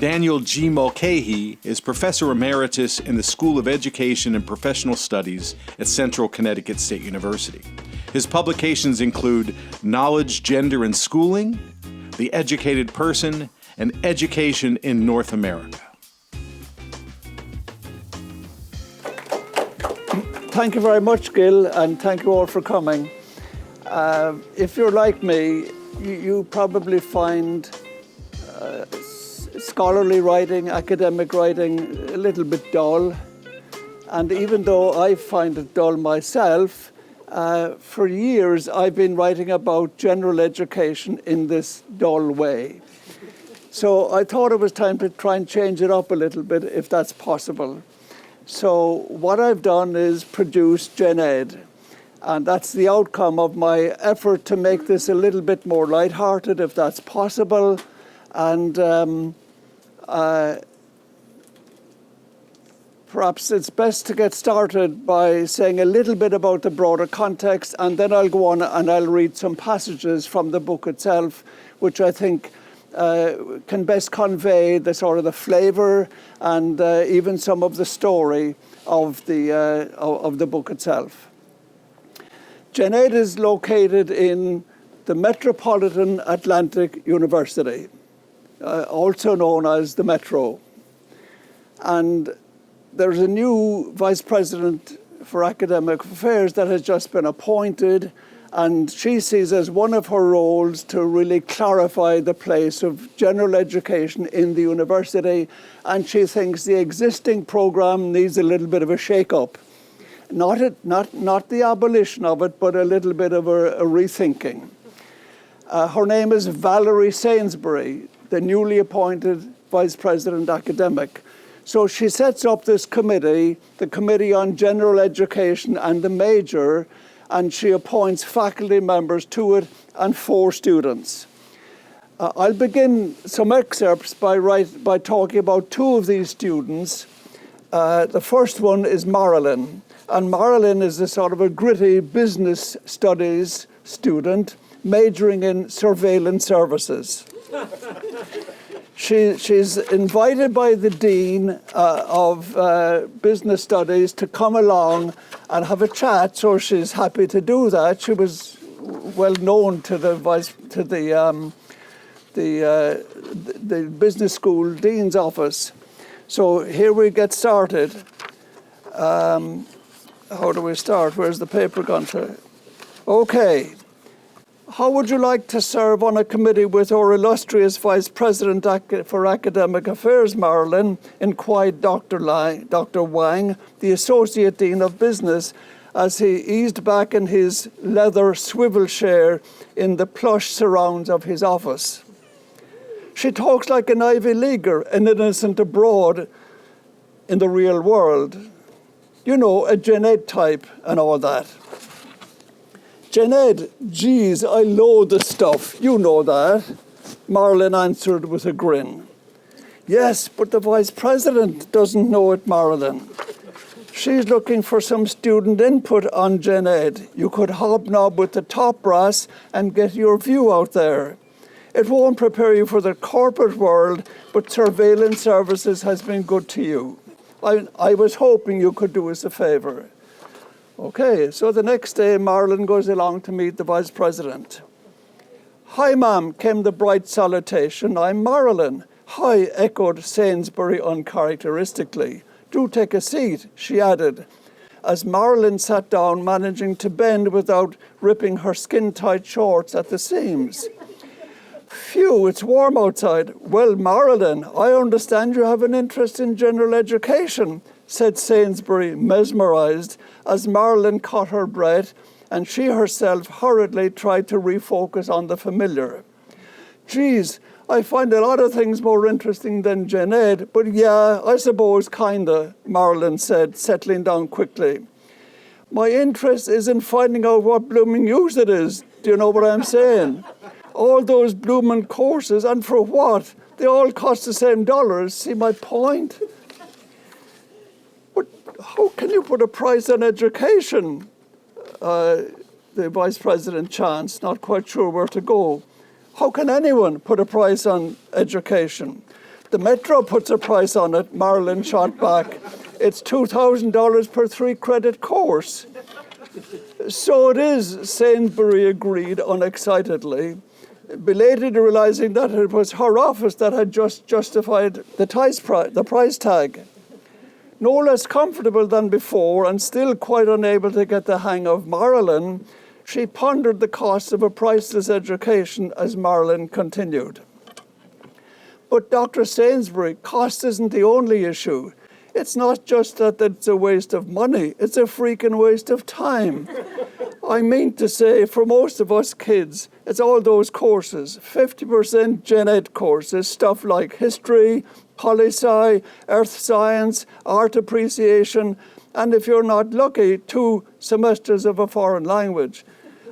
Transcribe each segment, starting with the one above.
Daniel G. Mulcahy is Professor Emeritus in the School of Education and Professional Studies at Central Connecticut State University. His publications include Knowledge, Gender, and Schooling, The Educated Person, and Education in North America. Thank you very much, Gil, and thank you all for coming. If you're like me, you probably find scholarly writing, academic writing, a little bit dull. And even though I find it dull myself, for years I've been writing about general education in this dull way. So I thought it was time to try and change it up a little bit, if that's possible. So what I've done is produce Gen Ed, and that's the outcome of my effort to make this a little bit more lighthearted, if that's possible. And perhaps it's best to get started by saying a little bit about the broader context, and then I'll go on and I'll read some passages from the book itself, which I think can best convey the sort of the flavour and even some of the story of the book itself. Gen Ed is located in the Metropolitan Atlantic University, also known as the Metro. And there's a new Vice President for Academic Affairs that has just been appointed, and she sees as one of her roles to really clarify the place of general education in the university, and she thinks the existing program needs a little bit of a shake-up. Not the abolition of it, but a little bit of a rethinking. Her name is Valerie Sainsbury, the newly appointed Vice President Academic. So she sets up this committee, the Committee on General Education and the Major, and she appoints faculty members to it and 4 students. I'll begin some excerpts by talking about 2 of these students. The first one is Marilyn, and Marilyn is a sort of a gritty business studies student majoring in surveillance services. She's invited by the Dean of Business Studies to come along and have a chat, so she's happy to do that. She was well known to the business school dean's office. So here we get started. How do we start? Where's the paper gone to? Okay. How would you like to serve on a committee with our illustrious Vice President for Academic Affairs, Marilyn, inquired Dr. Wang, the Associate Dean of Business, as he eased back in his leather swivel chair in the plush surrounds of his office. She talks like an Ivy Leaguer, an innocent abroad in the real world. You know, a Gen Ed type and all that. Gen Ed, geez, I loathe the stuff. You know that. Marilyn answered with a grin. Yes, but the Vice President doesn't know it, Marilyn. She's looking for some student input on Gen Ed. You could hobnob with the top brass and get your view out there. It won't prepare you for the corporate world, but surveillance services has been good to you. I was hoping you could do us a favour. Okay, so the next day, Marilyn goes along to meet the Vice President. Hi, ma'am, came the bright salutation. I'm Marilyn. Hi, echoed Sainsbury uncharacteristically. Do take a seat, she added, as Marilyn sat down, managing to bend without ripping her skin-tight shorts at the seams. Phew, it's warm outside. Well, Marilyn, I understand you have an interest in general education, said Sainsbury, mesmerised, as Marilyn caught her breath and she herself hurriedly tried to refocus on the familiar. Geez, I find a lot of things more interesting than Gen Ed, but yeah, I suppose kinda, Marilyn said, settling down quickly. My interest is in finding out what blooming use it is. Do you know what I'm saying? All those blooming courses, and for what? They all cost the same dollars. See my point? But how can you put a price on education? The Vice President chanced, not quite sure where to go. How can anyone put a price on education? The Metro puts a price on it, Marilyn shot back. It's $2,000 per 3-credit course. So it is, Sainsbury agreed unexcitedly, belatedly realizing that it was her office that had just justified the price tag. No less comfortable than before and still quite unable to get the hang of Marilyn, she pondered the cost of a priceless education as Marilyn continued. But Dr. Sainsbury, cost isn't the only issue. It's not just that it's a waste of money, it's a freaking waste of time. I mean to say, for most of us kids, it's all those courses, 50% gen ed courses, stuff like history, poli-sci, earth science, art appreciation, and if you're not lucky, 2 semesters of a foreign language.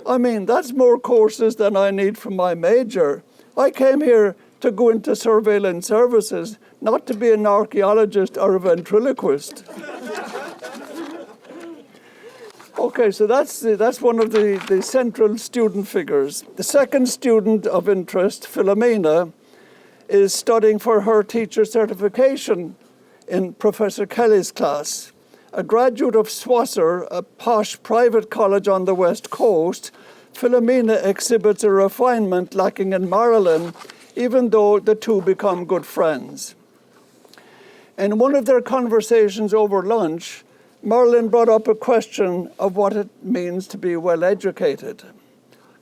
I mean, that's more courses than I need for my major. I came here to go into surveillance services, not to be an archaeologist or a ventriloquist. Okay, so that's one of the central student figures. The second student of interest, Philomena, is studying for her teacher certification in Professor Kelly's class. A graduate of Swasser, a posh private college on the West Coast, Philomena exhibits a refinement lacking in Marilyn, even though the two become good friends. In one of their conversations over lunch, Marilyn brought up a question of what it means to be well educated.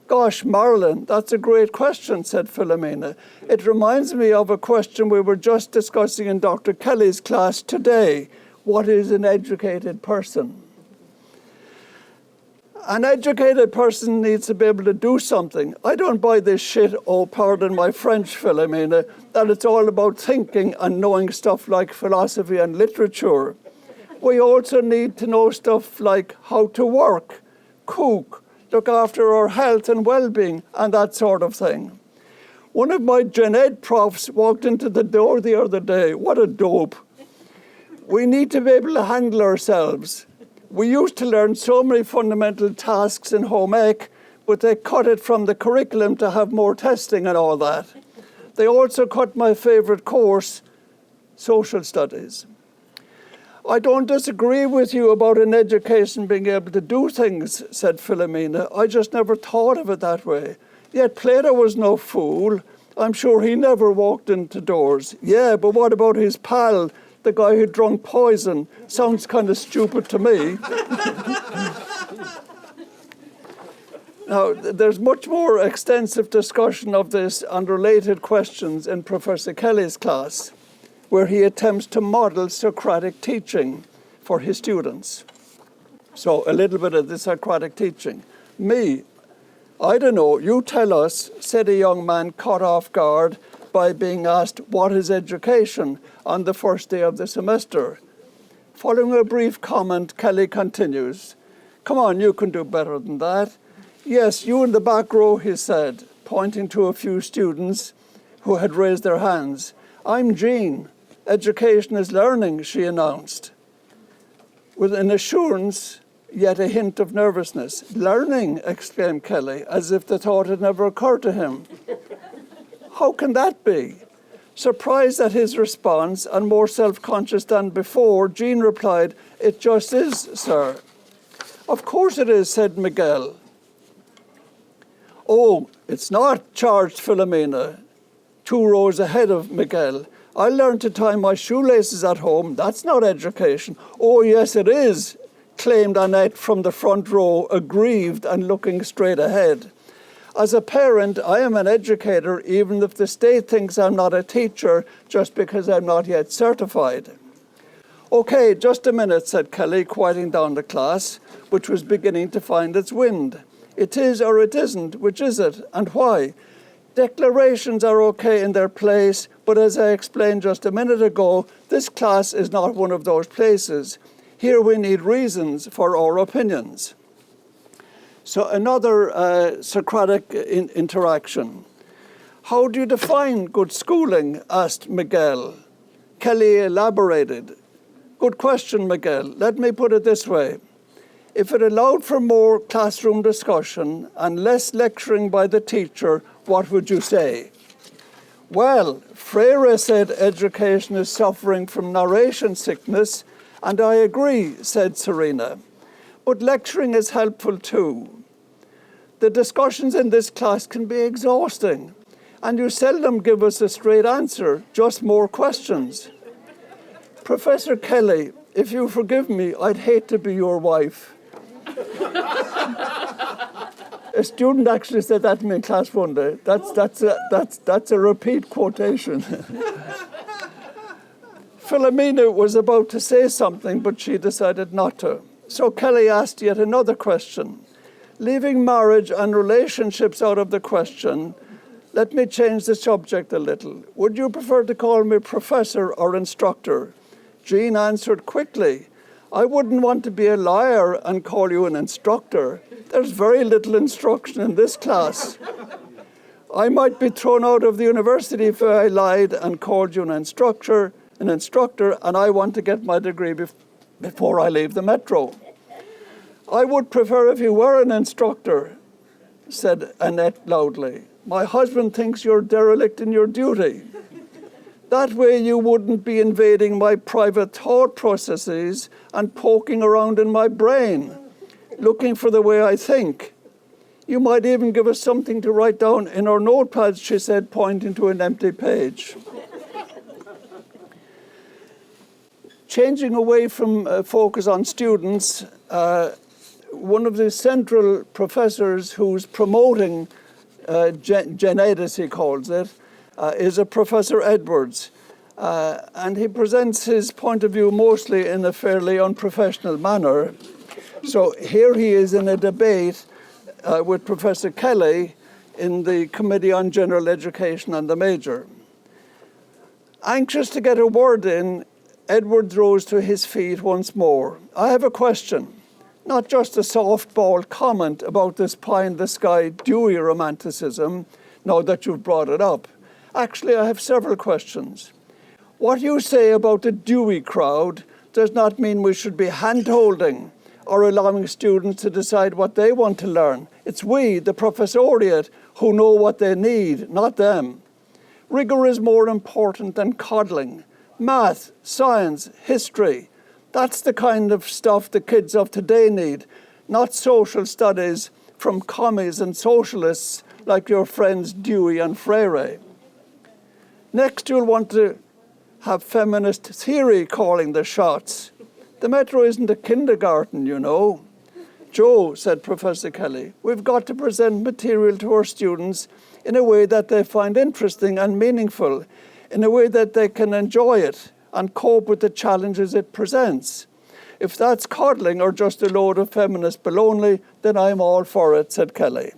Gosh, Marilyn, that's a great question, said Philomena. It reminds me of a question we were just discussing in Dr. Kelly's class today. What is an educated person? An educated person needs to be able to do something. I don't buy this shit, oh, pardon my French, Philomena, that it's all about thinking and knowing stuff like philosophy and literature. We also need to know stuff like how to work, cook, look after our health and well-being, and that sort of thing. One of my gen ed profs walked into the door the other day. What a dope. We need to be able to handle ourselves. We used to learn so many fundamental tasks in home ec, but they cut it from the curriculum to have more testing and all that. They also cut my favorite course, social studies. I don't disagree with you about an education being able to do things, said Philomena. I just never thought of it that way. Yet Plato was no fool. I'm sure he never walked into doors. Yeah, but what about his pal, the guy who drank poison? Sounds kind of stupid to me. Now, there's much more extensive discussion of this and related questions in Professor Kelly's class, where he attempts to model Socratic teaching for his students. So a little bit of the Socratic teaching. I don't know, you tell us, said a young man caught off guard by being asked, what is education, on the first day of the semester. Following a brief comment, Kelly continues, come on, you can do better than that. Yes, you in the back row, he said, pointing to a few students who had raised their hands. I'm Jean. Education is learning, she announced, with an assurance, yet a hint of nervousness. Learning, exclaimed Kelly, as if the thought had never occurred to him. How can that be? Surprised at his response and more self-conscious than before, Jean replied, it just is, sir. Of course it is, said Miguel. Oh, it's not, charged Philomena, 2 rows ahead of Miguel. I learned to tie my shoelaces at home. That's not education. Oh, yes, it is, claimed Annette from the front row, aggrieved and looking straight ahead. As a parent, I am an educator, even if the state thinks I'm not a teacher, just because I'm not yet certified. Okay, just a minute, said Kelly, quieting down the class, which was beginning to find its wind. It is or it isn't, which is it, and why? Declarations are okay in their place, but as I explained just a minute ago, this class is not one of those places. Here we need reasons for our opinions. So another Socratic interaction. How do you define good schooling? Asked Miguel. Kelly elaborated. Good question, Miguel. Let me put it this way. If it allowed for more classroom discussion and less lecturing by the teacher, what would you say? Well, Freire said education is suffering from narration sickness, and I agree, said Serena. But lecturing is helpful too. The discussions in this class can be exhausting, and you seldom give us a straight answer, just more questions. Professor Kelly, if you forgive me, I'd hate to be your wife. A student actually said that to me in class one day. That's a repeat quotation. Philomena was about to say something, but she decided not to. So Kelly asked yet another question. Leaving marriage and relationships out of the question, let me change the subject a little. Would you prefer to call me professor or instructor? Jean answered quickly, I wouldn't want to be a liar and call you an instructor. There's very little instruction in this class. I might be thrown out of the university if I lied and called you an instructor, and I want to get my degree before I leave the metro. I would prefer if you were an instructor, said Annette loudly. My husband thinks you're derelict in your duty. That way you wouldn't be invading my private thought processes and poking around in my brain, looking for the way I think. You might even give us something to write down in our notepads, she said, pointing to an empty page. Changing away from focus on students, one of the central professors who's promoting Gen Ed, as he calls it, is a Professor Edwards. And he presents his point of view mostly in a fairly unprofessional manner. So here he is in a debate with Professor Kelly in the Committee on General Education and the Major. Anxious to get a word in, Edwards rose to his feet once more. I have a question, not just a softball comment about this pie-in-the-sky Dewey romanticism, now that you've brought it up. Actually, I have several questions. What you say about the Dewey crowd does not mean we should be hand-holding or allowing students to decide what they want to learn. It's we, the professoriate, who know what they need, not them. Rigor is more important than coddling. Math, science, history, that's the kind of stuff the kids of today need, not social studies from commies and socialists like your friends Dewey and Freire. Next, you'll want to have feminist theory calling the shots. The metro isn't a kindergarten, you know. Joe, said Professor Kelly, we've got to present material to our students in a way that they find interesting and meaningful, in a way that they can enjoy it and cope with the challenges it presents. If that's coddling or just a load of feminist baloney, then I'm all for it, said Kelly.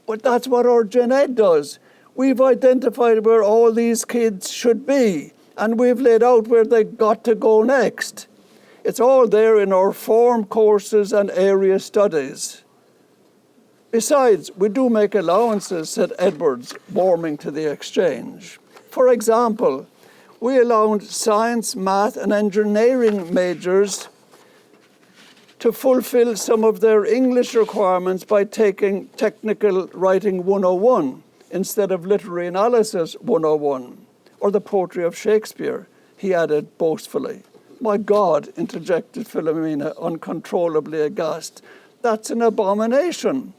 But that's what our Gen Ed does. We've identified where all these kids should be, and we've laid out where they got to go next. It's all there in our form courses and area studies. Besides, we do make allowances, said Edwards, warming to the exchange. For example, we allowed science, math, and engineering majors to fulfill some of their English requirements by taking Technical Writing 101 instead of Literary Analysis 101, or the poetry of Shakespeare, he added boastfully. My God, interjected Philomena, uncontrollably aghast. That's an abomination.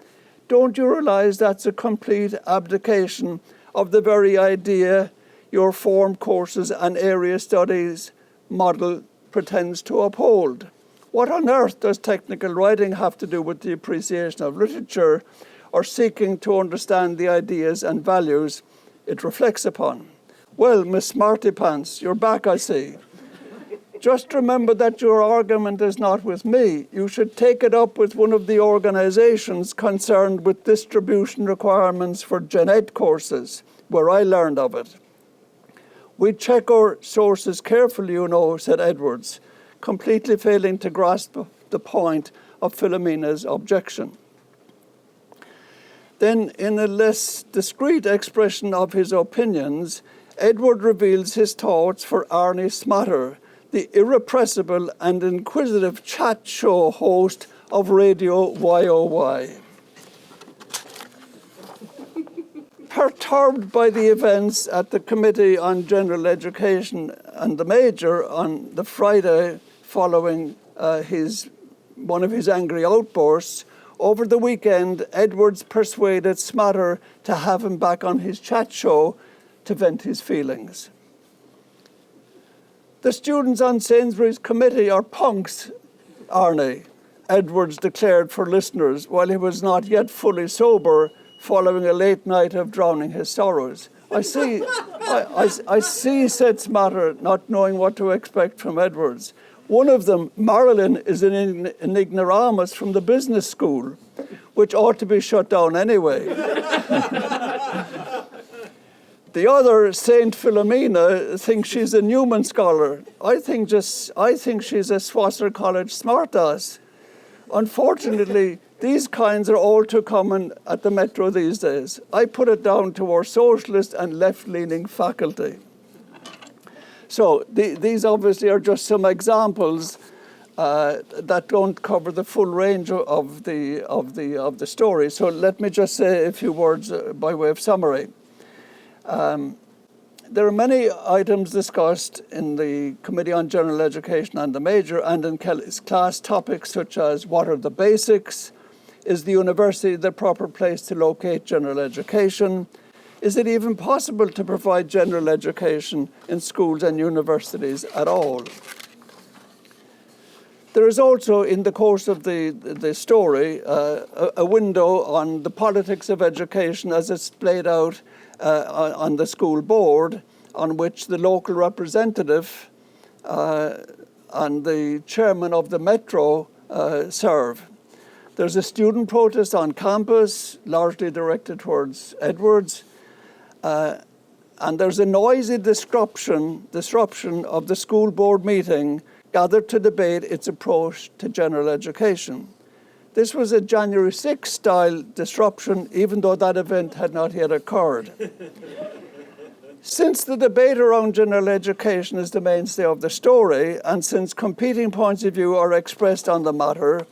Don't you realize that's a complete abdication of the very idea your form courses and area studies model pretends to uphold? What on earth does technical writing have to do with the appreciation of literature or seeking to understand the ideas and values it reflects upon? Well, Miss Smarty Pants, you're back, I see. Just remember that your argument is not with me. You should take it up with one of the organizations concerned with distribution requirements for Gen Ed courses, where I learned of it. We check our sources carefully, you know, said Edwards, completely failing to grasp the point of Philomena's objection. Then, in a less discreet expression of his opinions, Edward reveals his thoughts for Arnie Smatter, the irrepressible and inquisitive chat show host of Radio YOY. Per Perturbed by the events at the Committee on General Education and the Major on the Friday following one of his angry outbursts, over the weekend, Edwards persuaded Smatter to have him back on his chat show to vent his feelings. The students on Sainsbury's committee are punks, Arnie, Edwards declared for listeners while he was not yet fully sober following a late night of drowning his sorrows. I see, said Smatter, not knowing what to expect from Edwards. One of them, Marilyn, is an ignoramus from the business school, which ought to be shut down anyway. The other, Saint Philomena, thinks she's a Newman scholar. I think she's a Swasser College smartass. Unfortunately, these kinds are all too common at the Metro these days. I put it down to our socialist and left-leaning faculty. So these obviously are just some examples that don't cover the full range of the story. So let me just say a few words by way of summary. There are many items discussed in the Committee on General Education and the Major and in Kelly's class, topics such as what are the basics? Is the university the proper place to locate general education? Is it even possible to provide general education in schools and universities at all? There is also, in the course of the story, a window on the politics of education as it's played out on the school board, on which the local representative and the chairman of the Metro serve. There's a student protest on campus, largely directed towards Edwards, and there's a noisy disruption of the school board meeting gathered to debate its approach to general education. This was a January 6th style disruption, even though that event had not yet occurred. Since the debate around general education is the mainstay of the story, and since competing points of view are expressed on the matter,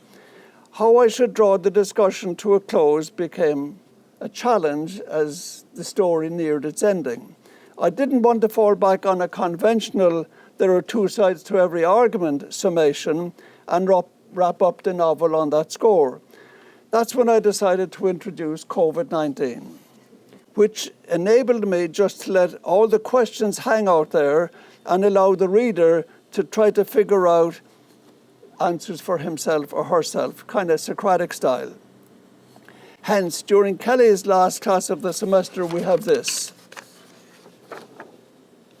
how I should draw the discussion to a close became a challenge as the story neared its ending. I didn't want to fall back on a conventional "there are two sides to every argument" summation and wrap up the novel on that score. That's when I decided to introduce COVID-19, which enabled me just to let all the questions hang out there and allow the reader to try to figure out answers for himself or herself, kind of Socratic style. Hence, during Kelly's last class of the semester, we have this.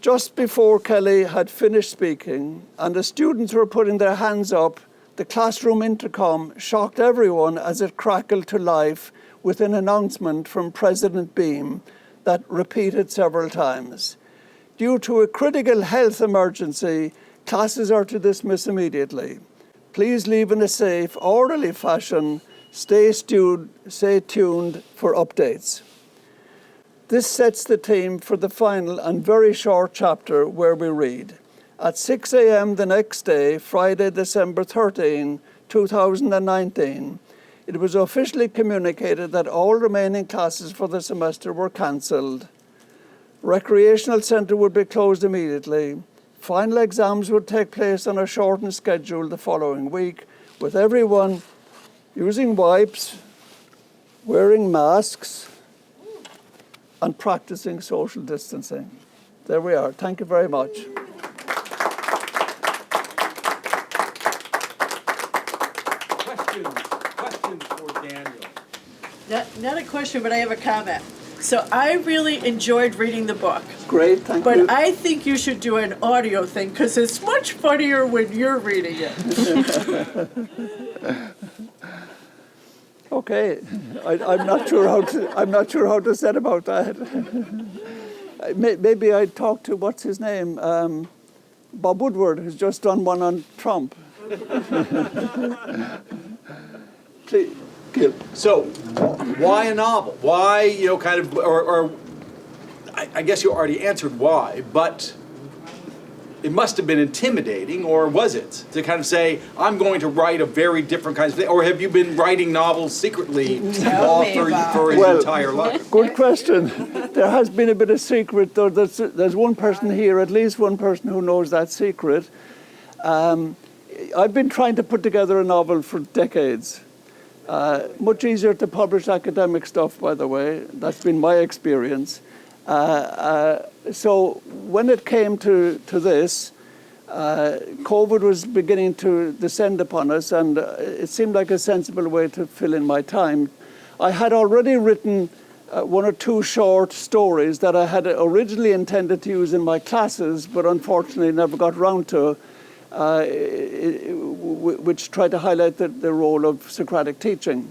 Just before Kelly had finished speaking and the students were putting their hands up, the classroom intercom shocked everyone as it crackled to life with an announcement from President Beam that repeated several times. Due to a critical health emergency, classes are to dismiss immediately. Please leave in a safe, orderly fashion. Stay tuned for updates. This sets the theme for the final and very short chapter where we read, at 6 a.m. the next day, Friday, December 13, 2019, it was officially communicated that all remaining classes for the semester were cancelled. Recreational centre would be closed immediately. Final exams would take place on a shortened schedule the following week, with everyone using wipes, wearing masks, and practicing social distancing. There we are. Thank you very much. Questions for Daniel? Not a question, but I have a comment. So I really enjoyed reading the book. Great, thank you. But I think you should do an audio thing because it's much funnier when you're reading it. Okay, I'm not sure how to set about that. Maybe I'd talk to what's his name, Bob Woodward, who's just done one on Trump. Please, Gil. So, why a novel? Why, I guess you already answered why, but it must have been intimidating, or was it, to kind of say, I'm going to write a very different kind of thing? Or have you been writing novels secretly for his entire life? Good question. There has been a bit of secret, though. There's one person here, at least one person, who knows that secret. I've been trying to put together a novel for decades. Much easier to publish academic stuff, by the way. That's been my experience. So when it came to this, COVID was beginning to descend upon us, and it seemed like a sensible way to fill in my time. I had already written one or two short stories that I had originally intended to use in my classes, but unfortunately never got round to, which tried to highlight the role of Socratic teaching.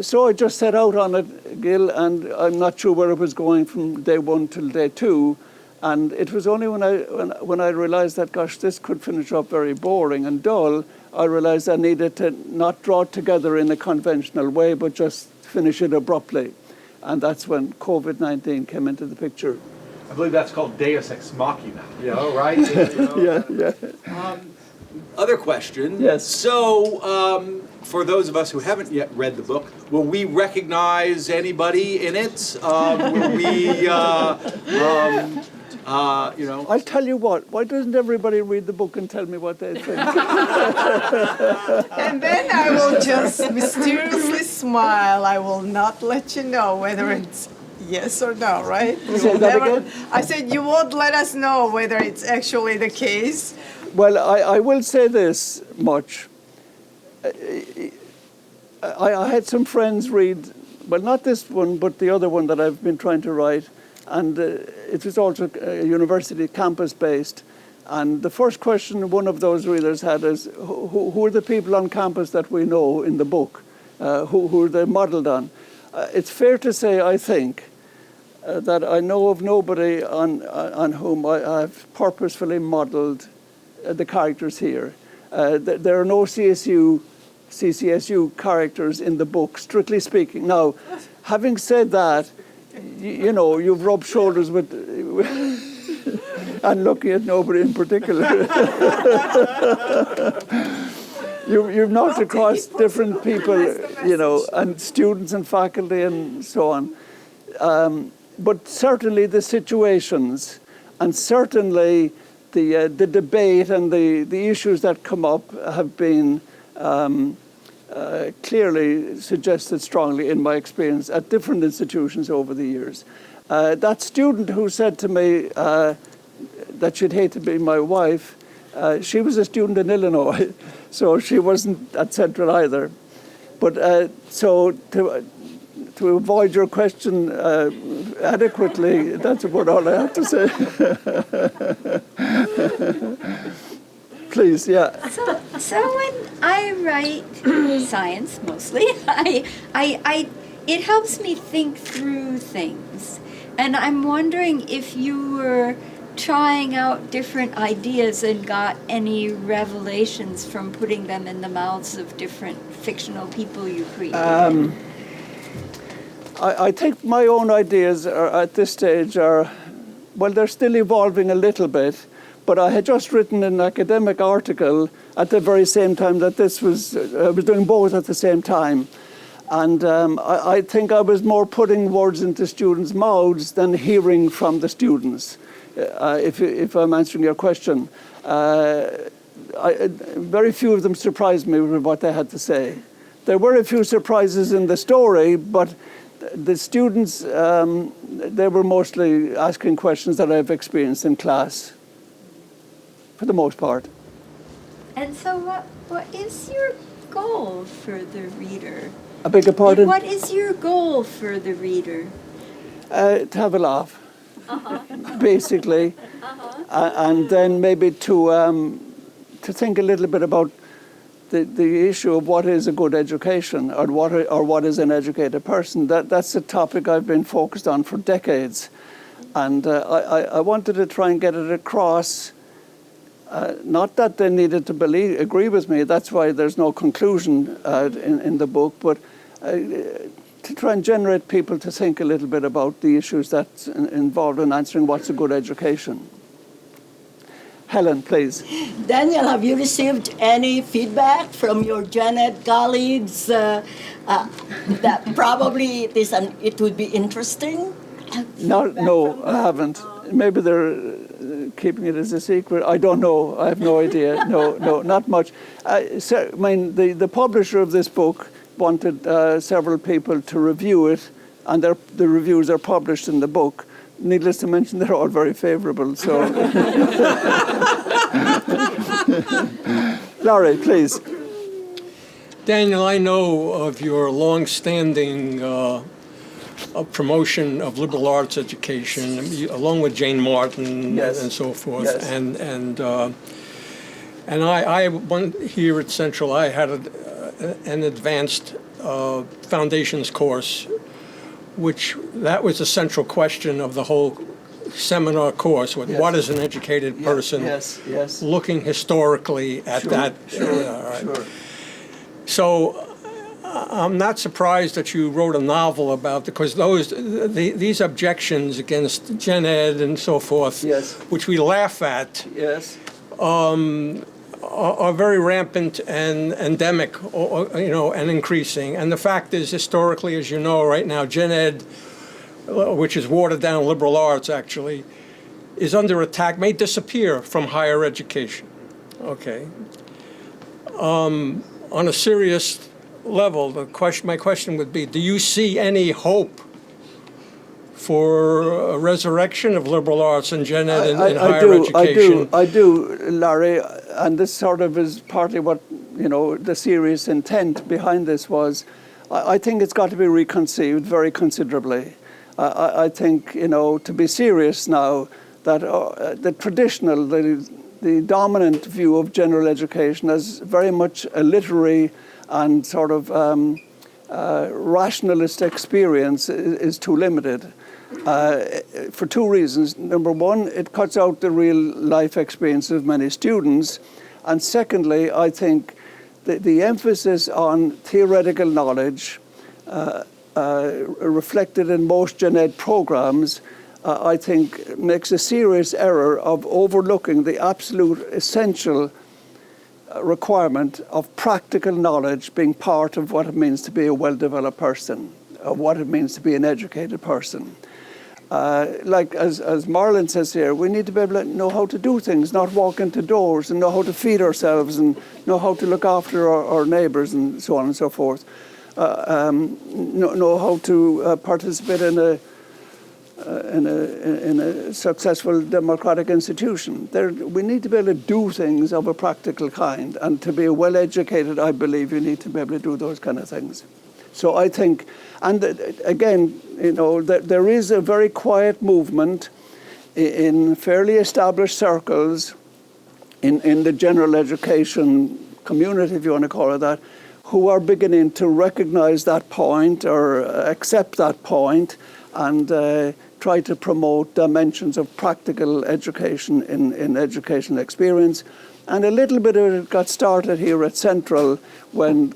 So I just set out on it, Gil, and I'm not sure where it was going from day one till day two. And it was only when I realized that, gosh, this could finish up very boring and dull, I realized I needed to not draw it together in a conventional way, but just finish it abruptly. And that's when COVID-19 came into the picture. I believe that's called Deus Ex Machina, right? Yeah. Other question. Yes. So, for those of us who haven't yet read the book, will we recognize anybody in it? Will we, I'll tell you what, why doesn't everybody read the book and tell me what they think? And then I will just mysteriously smile. I will not let you know whether it's yes or no, right? Say that again? I said you won't let us know whether it's actually the case. Well, I will say this much. I had some friends read, well, not this one, but the other one that I've been trying to write, and it was also university campus-based. And the first question one of those readers had is, who are the people on campus that we know in the book? Who are they modeled on? It's fair to say, I think, that I know of nobody on whom I've purposefully modeled the characters here. There are no CCSU characters in the book, strictly speaking. Now, having said that, you've rubbed shoulders with and looking at nobody in particular. You've knocked across different people, and students and faculty and so on. But certainly the situations, and certainly the debate and the issues that come up have been clearly suggested strongly in my experience at different institutions over the years. That student who said to me that she'd hate to be my wife, she was a student in Illinois, so she wasn't at Central either. But so to avoid your question adequately, that's about all I have to say. Please, yeah. So when I write science, mostly, it helps me think through things. And I'm wondering if you were trying out different ideas and got any revelations from putting them in the mouths of different fictional people you created. I think my own ideas at this stage they're still evolving a little bit. But I had just written an academic article at the very same time that I was doing both at the same time. And I think I was more putting words into students' mouths than hearing from the students, if I'm answering your question. Very few of them surprised me with what they had to say. There were a few surprises in the story, but the students, they were mostly asking questions that I've experienced in class, for the most part. And so what is your goal for the reader? I beg your pardon? What is your goal for the reader? To have a laugh, basically. And then maybe to think a little bit about the issue of what is a good education, or what is an educated person. That's a topic I've been focused on for decades. And I wanted to try and get it across. Not that they needed to agree with me, that's why there's no conclusion in the book, but to try and generate people to think a little bit about the issues that's involved in answering what's a good education. Helen, please. Daniel, have you received any feedback from your Gen Ed colleagues that probably it would be interesting? No, I haven't. Maybe they're keeping it as a secret. I don't know. I have no idea. No, not much. The publisher of this book wanted several people to review it, and the reviews are published in the book. Needless to mention, they're all very favourable. So, Larry, please. Daniel, I know of your long-standing promotion of liberal arts education, along with Jane Martin and so forth. Yes. And I here at Central, I had an advanced foundations course, that was the central question of the whole seminar course. What is an educated person? Yes. Looking historically at that. Sure. So I'm not surprised that you wrote a novel about, because these objections against Gen Ed and so forth, which we laugh at, are very rampant and endemic, and increasing. And the fact is, historically, as you know, right now, Gen Ed, which is watered down liberal arts, actually, is under attack, may disappear from higher education. Okay. On a serious level, my question would be, do you see any hope for a resurrection of liberal arts and Gen Ed in higher education? I do, Larry, and this sort of is partly what, the serious intent behind this was. I think it's got to be reconceived very considerably. I think, to be serious now, that the traditional, the dominant view of general education as very much a literary and sort of rationalist experience is too limited. For two reasons. Number one, it cuts out the real life experience of many students. And secondly, I think the emphasis on theoretical knowledge reflected in most Gen Ed programs, I think makes a serious error of overlooking the absolute essential requirement of practical knowledge being part of what it means to be a well-developed person, of what it means to be an educated person. Like as Marlon says here, we need to be able to know how to do things, not walk into doors, and know how to feed ourselves, and know how to look after our neighbours, and so on and so forth. Know how to participate in a successful democratic institution. We need to be able to do things of a practical kind, and to be well-educated, I believe you need to be able to do those kind of things. So I think, and again, there is a very quiet movement in fairly established circles in the general education community, if you want to call it that, who are beginning to recognize that point or accept that point and try to promote dimensions of practical education in educational experience. And a little bit of it got started here at Central when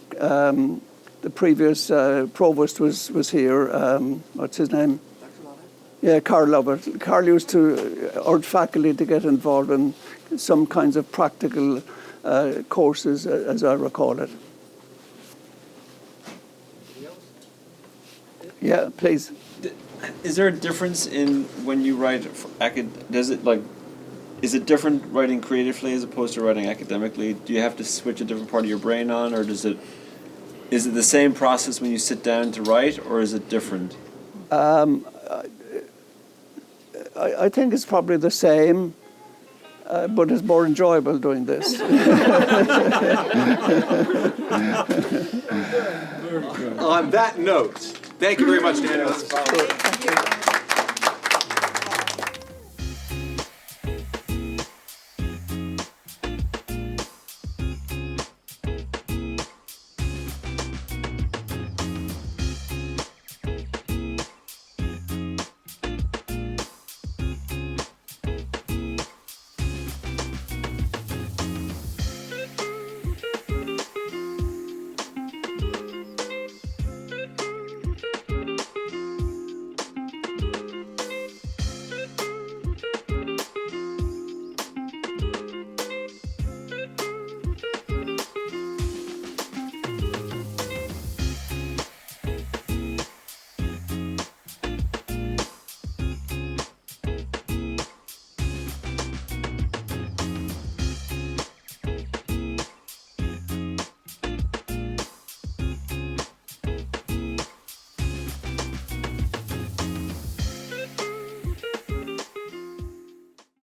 the previous provost was here. What's his name? Yeah, Carl Lovett. Carl used to urge faculty to get involved in some kinds of practical courses, as I recall it. Yeah, please. Is there a difference in when you write is it different writing creatively as opposed to writing academically? Do you have to switch a different part of your brain on, or is it the same process when you sit down to write, or is it different? I think it's probably the same, but it's more enjoyable doing this. On that note, thank you very much, Daniel.